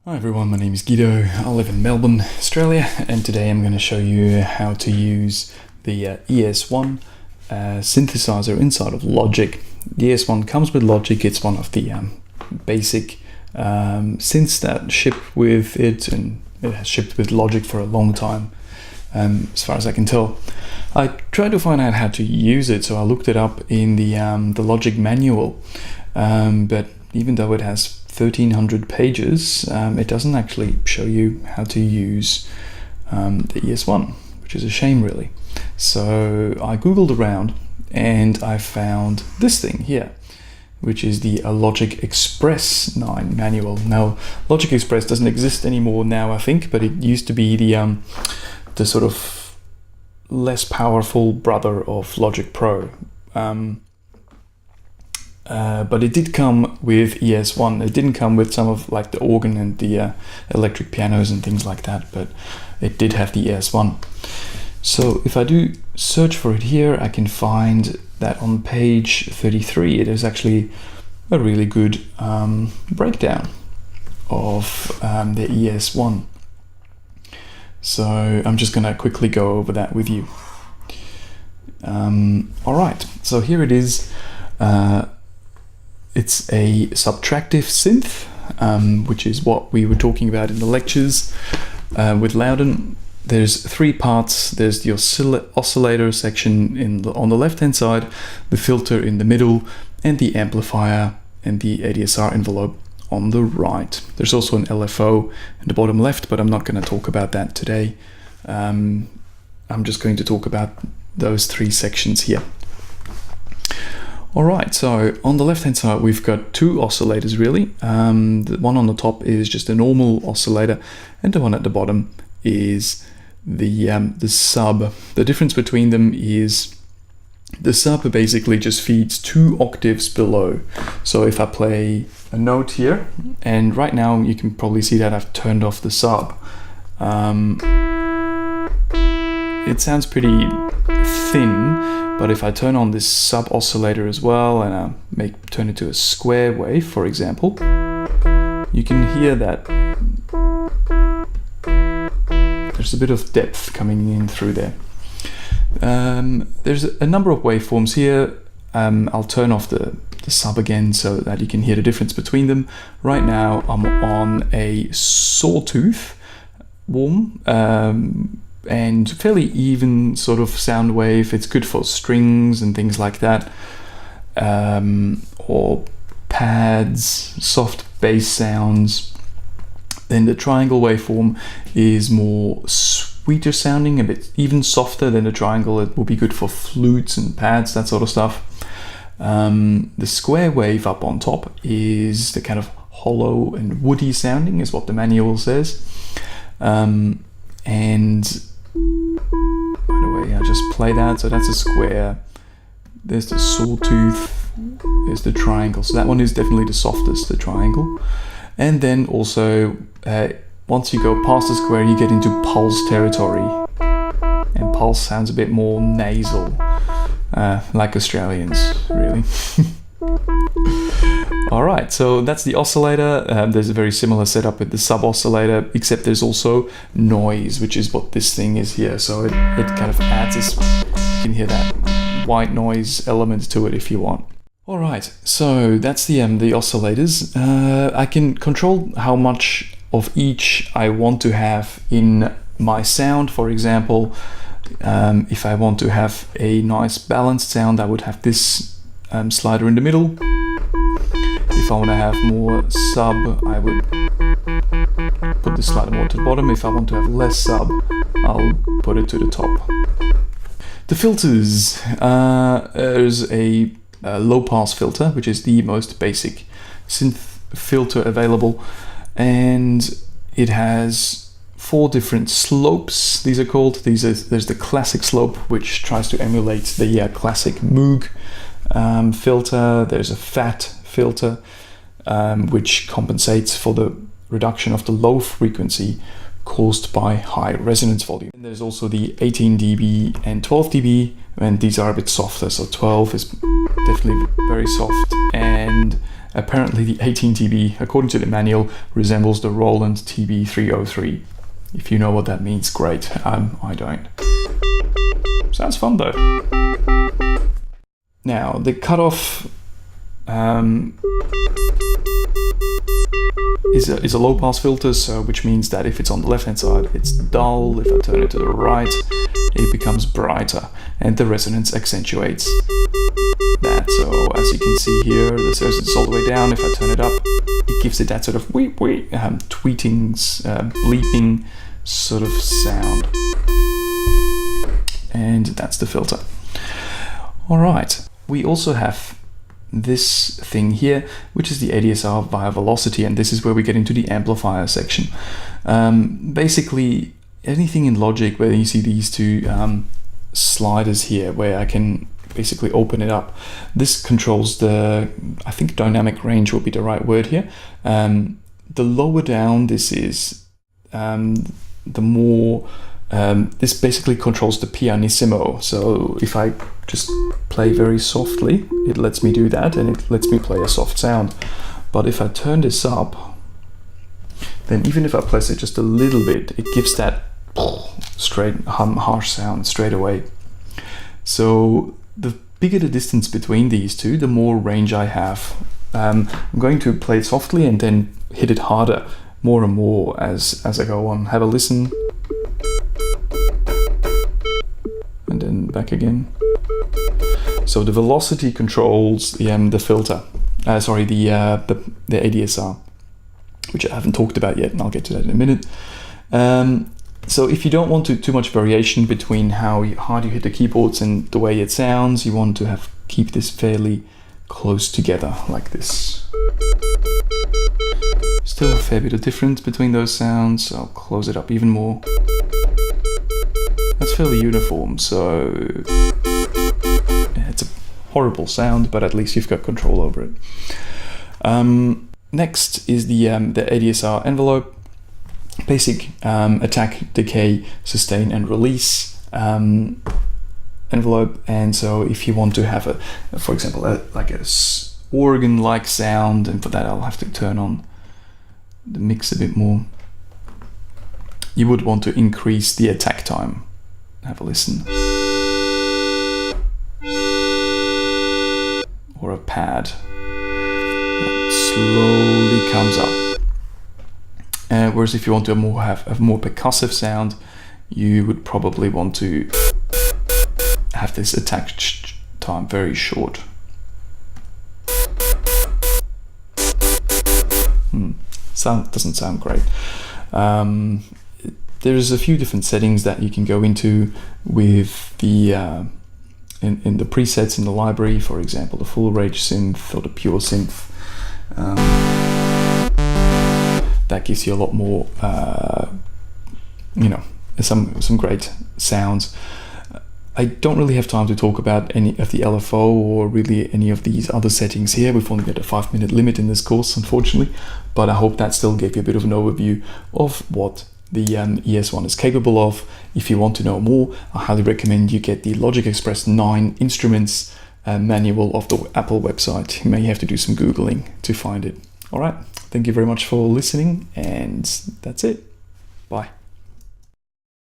Hi everyone, my name is Guido. I live in Melbourne, Australia, and today I'm going to show you how to use the ES1 synthesizer inside of Logic. The ES1 comes with Logic. It's one of the basic synths that ship with it, and it has shipped with Logic for a long time, as far as I can tell. I tried to find out how to use it, so I looked it up in the Logic manual, but even though it has 1300 pages, it doesn't actually show you how to use the ES1, which is a shame really. So I googled around and I found this thing here, which is the Logic Express 9 manual. Now, Logic Express doesn't exist anymore now, I think, but it used to be the sort of less powerful brother of Logic Pro. But it did come with ES1. It didn't come with some of like the organ and the electric pianos and things like that, but it did have the ES1. So if I do search for it here, I can find that on page 33 it is actually a really good breakdown of the ES1. So I'm just gonna quickly go over that with you. All right, so here it is. It's a subtractive synth, which is what we were talking about in the lectures with Loudon. There's three parts. There's the oscillator section on the left-hand side, the filter in the middle, and the amplifier and the ADSR envelope on the right. There's also an LFO in the bottom left, but I'm not going to talk about that today. I'm just going to talk about those three sections here. Alright, so on the left hand side we've got two oscillators really. The one on the top is just a normal oscillator, and the one at the bottom is the sub. The difference between them is the sub basically just feeds 2 octaves below. So if I play a note here, and right now you can probably see that I've turned off the sub. It sounds pretty thin, but if I turn on this sub oscillator as well and I turn it to a square wave, for example, you can hear that there's a bit of depth coming in through there. There's a number of waveforms here. I'll turn off the sub again so that you can hear the difference between them. Right now I'm on a sawtooth warm and fairly even sort of sound wave. It's good for strings and things like that, or pads, soft bass sounds. Then the triangle waveform is more sweeter sounding, a bit even softer than the triangle. It will be good for flutes and pads, that sort of stuff. The square wave up on top is the kind of hollow and woody sounding, is what the manual says. And by the way, I just play that, so that's a square. There's the sawtooth, there's the triangle. So that one is definitely the softest, the triangle. And then also, once you go past the square, you get into pulse territory. And pulse sounds a bit more nasal, like Australians, really. Alright, so that's the oscillator. There's a very similar setup with the sub oscillator, except there's also noise, which is what this thing is here. So it kind of adds this, you can hear that white noise element to it if you want. Alright, so that's the oscillators. I can control how much of each I want to have in my sound. For example, if I want to have a nice balanced sound, I would have this slider in the middle. If I want to have more sub, I would put the slider more to the bottom. If I want to have less sub, I'll put it to the top. The filters. There's a low pass filter, which is the most basic synth filter available, and it has 4 different slopes. These are called. There's the classic slope, which tries to emulate the classic Moog filter. There's a fat filter, which compensates for the reduction of the low frequency caused by high resonance volume. And there's also the 18 dB and 12 dB, and these are a bit softer. So 12 is definitely very soft, and Apparently the 18 dB, according to the manual, resembles the Roland TB303. If you know what that means, great. I don't. Sounds fun though. Now, the cutoff is a low pass filter, so which means that if it's on the left hand side, it's dull. If I turn it to the right, it becomes brighter, and the resonance accentuates that. So as you can see here, the resonance is all the way down. If I turn it up, it gives it that sort of tweeting, bleeping sort of sound, and that's the filter. All right, we also have this thing here, which is the ADSR via velocity, and this is where we get into the amplifier section. Basically, anything in Logic where you see these two sliders here, where I can basically open it up. This controls the, I think dynamic range will be the right word here. The lower down this is, the more, this basically controls the pianissimo. So if I just play very softly, it lets me do that, and it lets me play a soft sound. But if I turn this up, then even if I press it just a little bit, it gives that straight harsh sound straight away. So the bigger the distance between these two, the more range I have. I'm going to play it softly and then hit it harder, more and more as I go on. Have a listen. And then back again. So the velocity controls the filter. Sorry, the ADSR, which I haven't talked about yet, and I'll get to that in a minute. So if you don't want too much variation between how hard you hit the keyboards and the way it sounds, you want to keep this fairly close together like this. Still a fair bit of difference between those sounds. I'll close it up even more. That's fairly uniform, so yeah, it's a horrible sound, but at least you've got control over it. Next is the ADSR envelope. Basic attack, decay, sustain, and release envelope. And so if you want to have for example, like a organ-like sound, and for that I'll have to turn on the mix a bit more. You would want to increase the attack time. Have a listen. Or a pad that slowly comes up. Whereas if you want to have a more percussive sound, you would probably want to have this attack time very short. Doesn't sound great. There's a few different settings that you can go into with the in the presets in the library. For example, the full range synth or the pure synth. That gives you a lot more, some great sounds. I don't really have time to talk about any of the LFO or really any of these other settings here. We've only got a 5-minute limit in this course, unfortunately, but I hope that still gave you a bit of an overview of what the ES1 is capable of. If you want to know more, I highly recommend you get the Logic Express 9 Instruments manual of the Apple website. You may have to do some Googling to find it. All right, thank you very much for listening, and that's it. Bye.